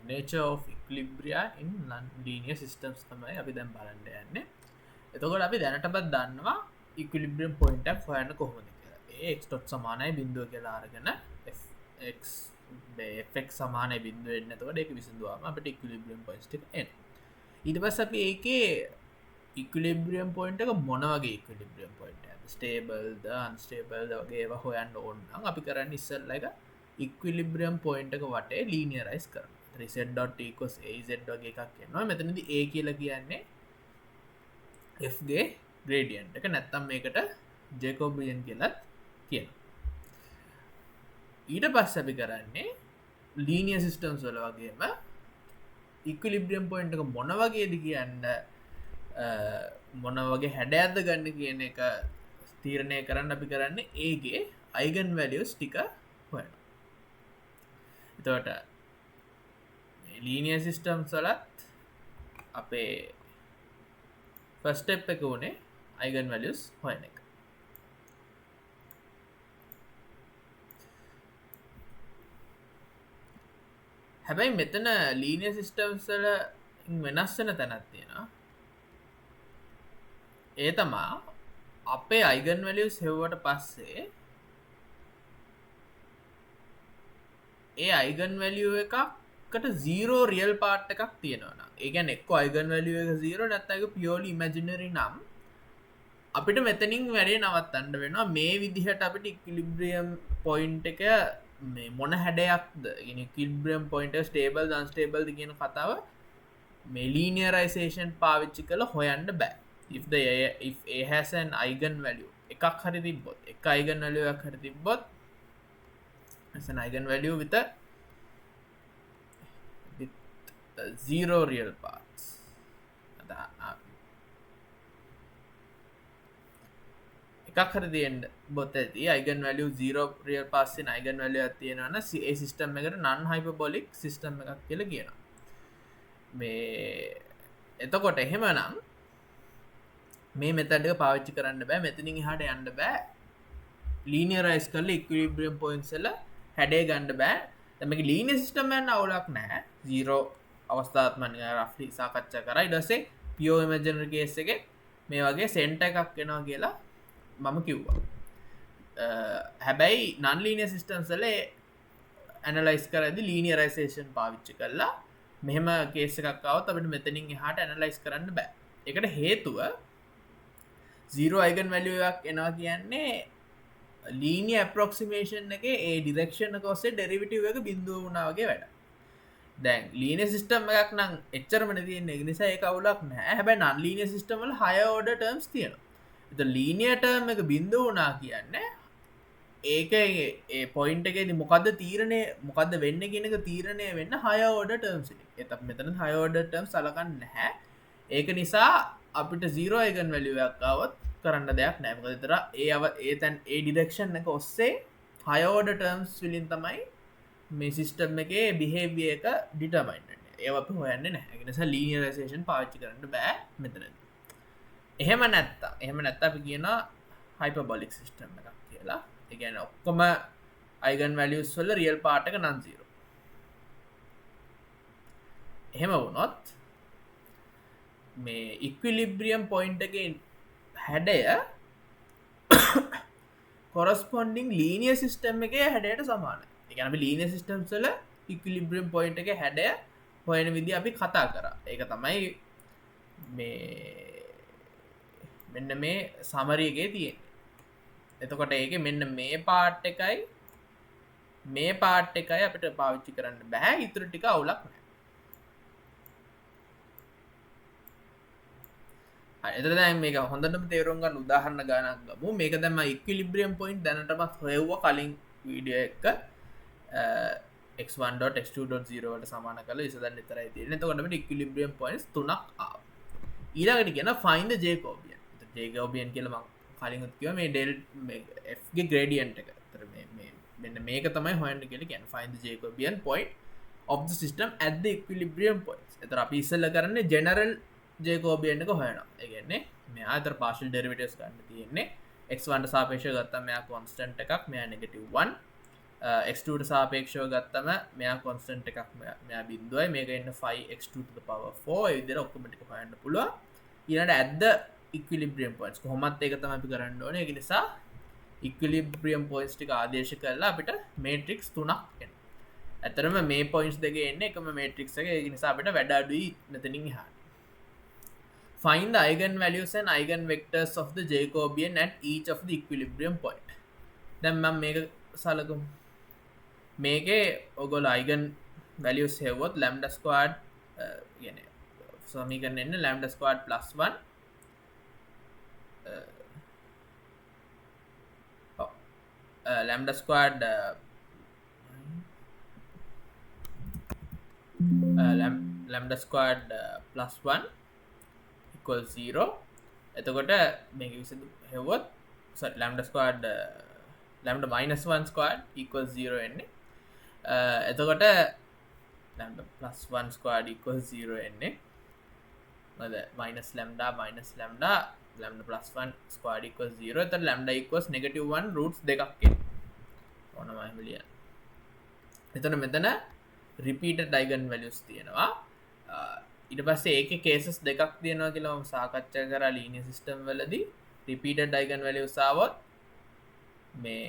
nature of equilibria in non-linear systems තමයි අපි දැන් බලන්න යන්නේ. එතකොට අපි දැනටමත් දන්නවා ඉක්විලිබ්‍රියම් පොයින්ට් එකක් හොයන්න කොහොමද කියලා. ඒ x dot සමානයි බිඳුව කියලා අරගෙන x fx සමානයි බිඳුව එන්න. එතකොට ඒක විසඳුවාම අපිට ඉක්විලිබ්‍රියම් පොයින්ට්ස් ටික එනවා. ඊට පස්සේ අපි ඒකේ ඉක්විලිබ්‍රියම් පොයින්ට් එක මොන වගේ ඉක්විලිබ්‍රියම් පොයින්ට් එකක්ද? ස්ටේබල්ද අන්ස්ටේබල්ද වගේ ඒවා හොයන්න ඕන නම් අපි කරන්නේ ඉස්සෙල්ලා එක ඉක්විලිබ්‍රියම් පොයින්ට් එක වටේ ලීනියරයිස් කරනවා. z.e equals az වගේ එකක් එනවා. මෙතනදී a කියලා කියන්නේ f ගේ ග්‍රේඩියන්ට් එක, නැත්තම් මේකට ජේකෝබියන් කියලාත් කියනවා. ඊට පස්සේ අපි කරන්නේ ලීනියර් සිස්ටම්ස් වල වගේම ඉක්විලිබ්‍රියම් පොයින්ට් එක මොන වගේද කියන්න මොන වගේ හැඩයක්ද ගන්න කියන එක තීරණය කරන්න අපි කරන්නේ a ගේ අයිගන් වැලියුස් ටික හොයනවා. එතකොට ලීනියර් සිස්ටම්ස් වලත් අපේ ෆස්ට් ස්ටෙප් එක උනේ අයිගන් වැලියුස් හොයන එක. හැබැයි මෙතන ලීනියර් සිස්ටම්ස් වල වෙනස් වෙන තැනක් තියෙනවා. ඒ තමා අපේ අයිගන් වැලියුස් හෙව්වට පස්සේ ඒ අයිගන් වැලියු එකකට 0 රියල් පාර්ට් එකක් තියෙනවා නම්, ඒ කියන්නේ එක්ක අයිගන් වැලියු එක 0 නැත්නම් ඒක පියෝර්ලි ඉමැජිනරි නම් අපිට මෙතනින් වැඩේ නවත්තන්න වෙනවා. මේ විදිහට අපිට ඉක්විලිබ්‍රියම් පොයින්ට් එක මේ මොන හැඩයක්ද, يعني ඉක්විලිබ්‍රියම් පොයින්ට් එක ස්ටේබල්ද අන්ස්ටේබල්ද කියන කතාව මේ ලීනියරයිසේෂන් පාවිච්චි කරලා හොයන්න බෑ. if a has an eigen value එකක් හරි තිබ්බොත්, එක eigen value එකක් හරි තිබ්බොත් as an eigen value with zero real parts. එකක් හරි තියෙන්න බොත් ඇති eigen value 0 real parts in eigen value එකක් තියෙනවා නම් ඒ සිස්ටම් එකට non hyperbolic system එකක් කියලා කියනවා. මේ එතකොට එහෙමනම් මේ මෙතඩ් එක පාවිච්චි කරන්න බෑ. මෙතනින් එහාට යන්න බෑ. ලීනියරයිස් කරලා ඉක්විලිබ්‍රියම් පොයින්ට්ස් වල හැඩය ගන්න බෑ. දැන් මේක ලීනියර් සිස්ටම් එකක් අවුලක් නැහැ. 0 අවස්ථාවත් මම රෆ්ලි සාකච්ඡා කරා. ඊට පස්සේ පියෝ ඉමේජිනරි කේස් එකේ මේ වගේ සෙන්ටර් එකක් එනවා කියලා මම කිව්වා. හැබැයි non linear systems වල ඇනලයිස් කරද්දී ලීනියරයිසේෂන් පාවිච්චි කරලා මෙහෙම කේස් එකක් ආවොත් අපිට මෙතනින් එහාට ඇනලයිස් කරන්න බෑ. ඒකට හේතුව 0 eigen value එකක් එනවා කියන්නේ linear approximation එකේ ඒ direction එක ඔස්සේ derivative එක බිඳුව වුණා වගේ වැඩක්. දැන් linear system එකක් නම් එච්චරම නෙදින්නේ. ඒ නිසා ඒක අවුලක් නැහැ. හැබැයි non linear system වල higher order terms තියෙනවා. ඒත් linear term එක බිඳුව වුණා කියන්නේ ඒක ඒ point එකේදී මොකද්ද තීරණය, මොකද්ද වෙන්නේ කියන එක තීරණය වෙන්න higher order terms එකේ. ඒත් අපි මෙතන higher order terms සලකන්නේ නැහැ. ඒක නිසා අපිට 0 eigen value එකක් ආවොත් කරන්න දෙයක් නැහැ. මොකද ඒතර ඒ තැන් ඒ direction එක ඔස්සේ higher order terms වලින් තමයි මේ system එකේ behavior එක determine වෙන්නේ. ඒව අපි හොයන්නේ නැහැ. ඒ නිසා linearization පාවිච්චි කරන්න බෑ මෙතනදී. එහෙම නැත්නම් අපි කියනවා hyperbolic system එකක් කියලා. ඒ කියන්නේ ඔක්කොම eigen values වල real part එක non zero. එහෙම වුණොත් මේ ඉක්විලිබ්‍රියම් පොයින්ට් එකේ හැඩය corresponding linear system එකේ හැඩයට සමානයි. ඒ කියන්නේ අපි linear systems වල ඉක්විලිබ්‍රියම් පොයින්ට් එකේ හැඩය හොයන විදිහ අපි කතා කරා. ඒක තමයි මෙන්න මේ summary එකේ තියෙන්නේ. එතකොට ඒකේ මෙන්න මේ part එකයි මේ part එකයි අපිට පාවිච්චි කරන්න බෑ. ඊටු ටික අවුලක් නැහැ. එතකොට දැන් මේක හොඳටම තේරුම් ගන්න උදාහරණ ගානක් ගමු. මේක දැන් මම ඉක්විලිබ්‍රියම් පොයින්ට් දැනටමත් හොයුවා කලින් වීඩියෝ එක x1.x2.0 වලට සමාන කරලා ඉස්සෙල්ලා විතරයි තියෙන්නේ. එතකොට අපිට ඉක්විලිබ්‍රියම් පොයින්ට්ස් තුනක් ආවා. ඊළඟට කියන find the jacobian. jacobian කියලා මම කලින් කිව්වා මේ del f ගේ gradient එක. ඒතර මේ මෙන්න මේක තමයි හොයන්න කියලා කියන්නේ. find the jacobian point of the system at the equilibrium points. ඒතර අපි ඉස්සෙල්ලා කරන්නේ general ජේකෝබියන් එක හොයනවා. ඒ කියන්නේ මෙයා අතර partial derivatives ගන්න තියෙන්නේ. x1 ට සාපේක්ෂව ගත්තම මෙයා constant එකක්, මෙයා -1. x2ට සාපේක්ෂව ගත්තම මෙයා කොන්ස්ටන්ට් එකක් මෙයා බිඳුවයි මේක එන්න 5x2 to the power 4 ඒ විදිහට ඔක්කොම ටික හොයන්න පුළුවන් ඊළඟට at the equilibrium points කොහොමත් ඒක තමයි අපි කරන්න ඕනේ ඒක නිසා equilibrium points ටික ආදේශ කරලා අපිට matrix 3ක් එනවා ඇතරම මේ පොයින්ස් දෙක එන්නේ එකම matrix එක ඒක නිසා අපිට වැඩ අඩුයි මෙතනින් එහාට find the eigenvalues and eigenvectors of the Jacobian at each of the equilibrium point දැන් මම මේක සලකමු මේකේ ඔයගොල්ලෝ අයිගන් වැලියුස් හෙව්වොත් lambda squared කියන්නේ සමීකරණය එන්නේ lambda squared plus 1 lambda squared lambda squared plus 1 equals 0 එතකොට මේක විසඳු හෙව්වොත් sorry lambda squared lambda minus 1 squared equals 0 එන්නේ එතකොට lambda plus 1 squared equals 0 එන්නේ මද minus lambda lambda plus 1 squared equals 0 එතකොට lambda equals negative 1 roots දෙකක් එන්නේ ඕනම එහෙම ලියන්න එතකොට මෙතන repeated eigenvalues තියෙනවා ඊට පස්සේ ඒකේ cases දෙකක් තියෙනවා කියලා මම සාකච්ඡා කරා linear system වලදී repeated eigenvalues ආවොත් මේ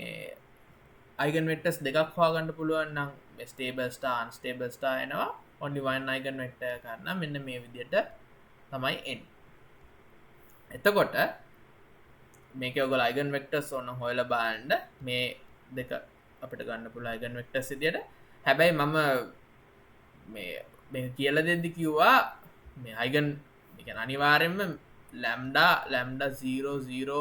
eigenvectors දෙකක් හොයාගන්න පුළුවන් නම් stable star unstable star එනවා only one eigenvector ගන්න මෙන්න මේ විදිහට තමයි එන්නේ එතකොට මේකේ ඔයගොල්ලෝ eigenvectors ඕන හොයලා බලන්න මේ දෙක අපිට ගන්න පුළුවන් eigenvectors විදිහට හැබැයි මම මේ කියලා දෙද්දි කිව්වා මේ eigen කියන්නේ අනිවාර්යෙන්ම lambda 0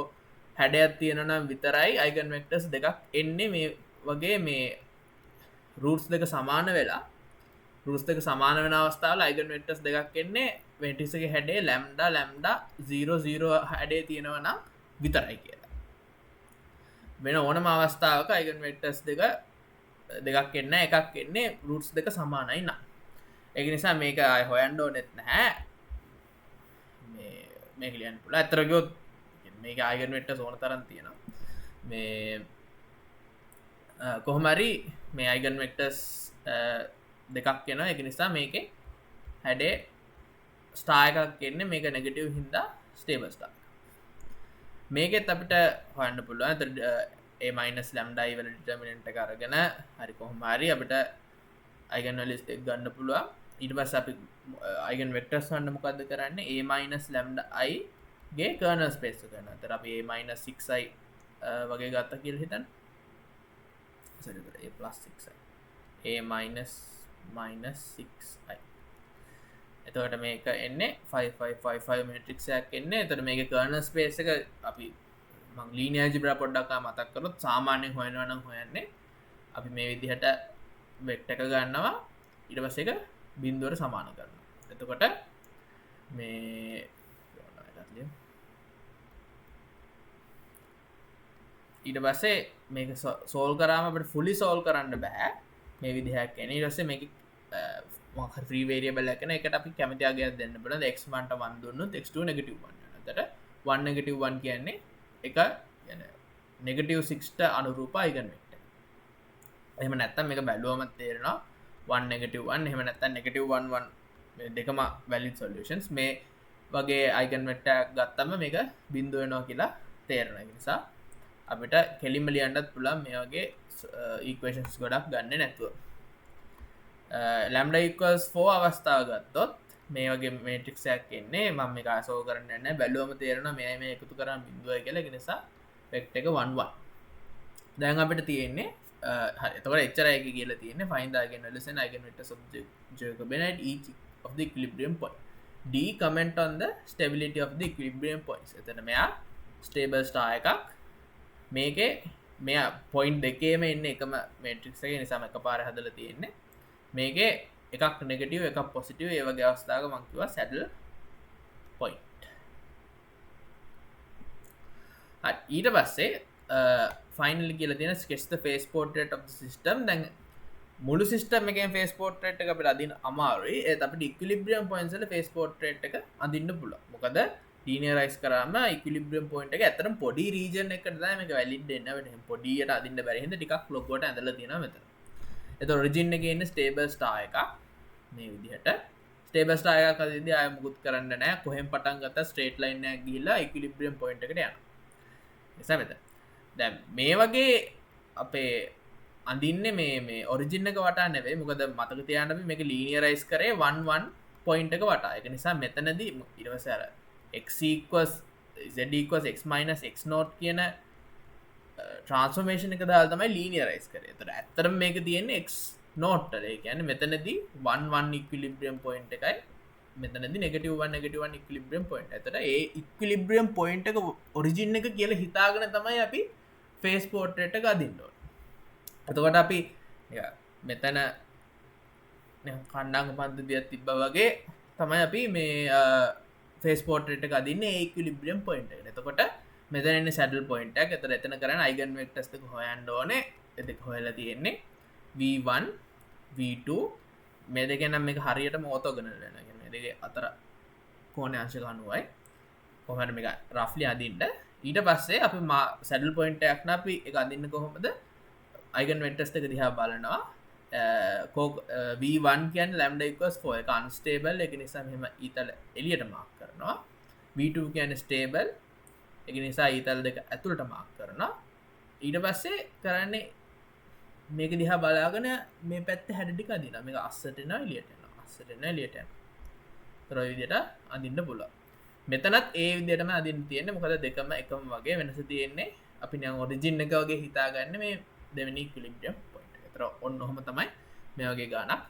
හැඩයක් තියෙනවා නම් විතරයි eigenvectors දෙකක් එන්නේ මේ වගේ මේ roots දෙක සමාන වෙලා roots දෙක සමාන වෙන අවස්ථාවල eigenvectors දෙකක් එන්නේ matrix එකේ හැඩේ lambda 0 හැඩේ තියෙනවා නම් විතරයි කියලා. වෙන ඕනම අවස්ථාවක eigenvectors දෙකක් එන්නේ එකක් එන්නේ roots දෙක සමානයි නම්. ඒක නිසා මේක ආය හොයන්න ඕනෙත් නැහැ. මේක ලියන්න පුළුවන්. අතර ගියොත් මේක eigenvectors ඕන තරම් තියෙනවා. මේ කොහොම හරි මේ eigenvectors දෙකක් එනවා. ඒක නිසා මේකේ හැඩේ ස්ටාර් එකක් එන්නේ මේක නෙගටිව් හින්දා ස්ටේබල් ස්ටාර්. මේකෙත් අපිට හොයන්න පුළුවන්. අතර a minus lambda i වල ඩිටර්මිනන්ට් එක අරගෙන හරි කොහොම හරි අපිට eigenvalues දෙක ගන්න පුළුවන්. ඊට පස්සේ අපි eigenvectors වන්න මොකද්ද කරන්නේ a minus lambda i ගේ kernel space එක ගන්න. අතර අපි a minus 6i වගේ ගත්තා කියලා හිතන්න. sorry a plus 6i a minus 6i එතකොට මේක එන්නේ 5555 matrix එකක් එන්නේ. එතකොට මේකේ kernel space එක අපි මම linear algebra පොඩ්ඩක් මතක් කරොත් සාමාන්‍යයෙන් හොයනවා නම් හොයන්නේ අපි මේ විදිහට වෙක්ටර් එක ගන්නවා ඊට පස්සේ ඒක බිඳුවට සමාන කරනවා. එතකොට මේ ඊට පස්සේ මේක සෝල්ව් කරාම අපිට fully solve කරන්න බෑ මේ විදිහක් එන්නේ. ඊට පස්සේ මේක මොකක් හරි free variable එකන එකට අපි කැමති ආගයක් දෙන්න බලන්න. x මන්ට 1 දුන්නොත් x2 negative 1 වෙනවා. එතකොට 1 negative 1 කියන්නේ එක negative 6 ට අනුරූප eigenvector. එහෙම නැත්නම් මේක බැලුවම තේරෙනවා 1 negative 1 එහෙම නැත්නම් negative 1 1 මේ දෙකම valid solutions මේ වගේ eigenvector එකක් ගත්තම මේක බිඳුව වෙනවා කියලා තේරෙනවා. ඒ නිසා අපිට කෙලින්ම ලියන්නත් පුළුවන් මේ වගේ equations ගොඩක් ගන්නෙ නැතුව. lambda equals 4 අවස්ථාව ගත්තොත් මේ වගේ matrix එකක් එන්නේ. මම මේක අසෝ කරන්නේ නැහැ. බැලුවම තේරෙනවා මේ එකතු කරාම බිඳුවයි කියලා. ඒ නිසා vector එක 1 1. දැන් අපිට තියෙන්නේ හරි. එතකොට එච්චරයි එක කියලා තියෙන්නේ find the eigenvalues and eigenvectors of Jacobian at each of the equilibrium point. D comment on the stability of the equilibrium points. එතන මෙයා stable star එකක්. මේකේ මෙයා point දෙකේම ඉන්නේ එකම matrix එකේ නිසා මම එකපාරේ හදලා තියෙන්නේ. මේකේ එකක් නෙගටිව් එකක් පොසිටිව් ඒ වගේ අවස්ථාවක මම කිව්වා saddle point. හරි ඊට පස්සේ finally කියලා තියෙන sketch the phase portrait of the system. දැන් මුළු system එකෙන් phase portrait එක අපිට අදින්න අමාරුයි. ඒත් අපිට equilibrium points වල phase portrait එක අදින්න පුළුවන්. මොකද ලීනියරයිස් කරාම ඉක්විලිබ්‍රියම් පොයින්ට් එක ඇත්තටම පොඩි රීජන් එකකට තමයි මේක වැලිඩ් වෙන්න වෙන්නේ. පොඩියට අදින්න බැරි හින්දා ටිකක් ලොකුවට ඇඳලා තියෙනවා මෙතන. එතකොට ඔරිජින් එකේ ඉන්නේ ස්ටේබල් ස්ටාර් එකක් මේ විදිහට. ස්ටේබල් ස්ටාර් එකක් අදින්දී ආය මුකුත් කරන්න නැහැ. කොහෙන් පටන් ගත්තා ස්ට්‍රේට් ලයින් එකක් ගිහිල්ලා ඉක්විලිබ්‍රියම් පොයින්ට් එකට යනවා. නිසා මෙතන. දැන් මේ වගේ අපේ අඳින්නේ මේ ඔරිජින් එක වටා නෙවෙයි. මොකද මතක තියාගන්න අපි මේක ලීනියරයිස් කරේ 1 1 පොයින්ට් එක වටා. ඒක නිසා මෙතනදී ඊට පස්සේ අර x equals z equals x minus x naught කියන ට්‍රාන්ස්ෆෝර්මේෂන් එක දාලා තමයි ලීනියරයිස් කරේ. ඒතර ඇත්තටම මේක තියෙන්නේ x naught වල. ඒ කියන්නේ මෙතනදී 1 1 ඉක්විලිබ්‍රියම් පොයින්ට් එකයි මෙතනදී -1 -1 ඉක්විලිබ්‍රියම් පොයින්ට්. ඒතර ඒ ඉක්විලිබ්‍රියම් පොයින්ට් එක ඔරිජින් එක කියලා හිතාගෙන තමයි අපි ෆේස් පෝර්ට්‍රේට් එක අදින්න ඕනේ. එතකොට අපි මෙතන කණ්ඩාංග පද්ධතියක් තිබ්බා වගේ තමයි අපි මේ ෆේස් පෝර්ට්‍රේට් එක අදින්නේ ඒ ඉක්විලිබ්‍රියම් පොයින්ට් එකට. එතකොට මෙතන ඉන්නේ සැඩල් පොයින්ට් එකක්. එතන කරන්නේ අයිගන් වෙක්ටර්ස් දෙක හොයන්න ඕනේ. ඒ දෙක හොයලා තියෙන්නේ v1 v2 මේ දෙකෙන් නම් මේක හරියටම ඕතෝගනල් වෙනවා. කියන්නේ දෙකේ අතර කෝණ අංශක 90යි. කොහොමද මේක රෆ්ලි අදින්න. ඊට පස්සේ අපි සැඩල් පොයින්ට් එකක් න අපි ඒක අදින්න කොහොමද? අයිගන් වෙක්ටර්ස් දෙක දිහා බලනවා. v1 කියන්නේ lambda equals 4 එක unstable. ඒක නිසා මෙහෙම ඊතල එළියට මාක් කරනවා. v2 කියන්නේ stable. ඒක නිසා ඊතල දෙක ඇතුළට මාක් කරනවා. ඊට පස්සේ කරන්නේ මේක දිහා බලාගෙන මේ පැත්තේ හැඩ ටික අදිනවා. මේක අස්සට එනවා එළියට එනවා. අස්සට එනවා එළියට යනවා. ඒතර ඔය විදිහට අදින්න පුළුවන්. මෙතනත් ඒ විදිහටම අදින්න තියෙන්නේ. මොකද දෙකම එකම වගේ වෙනස තියෙන්නේ. අපි නිකන් ඔරිජින් එක වගේ හිතාගන්න මේ දෙවෙනි ඉක්විලිබ්‍රියම් පොයින්ට් එක. ඒතර ඔන්න ඔහම තමයි මේ වගේ ගානක්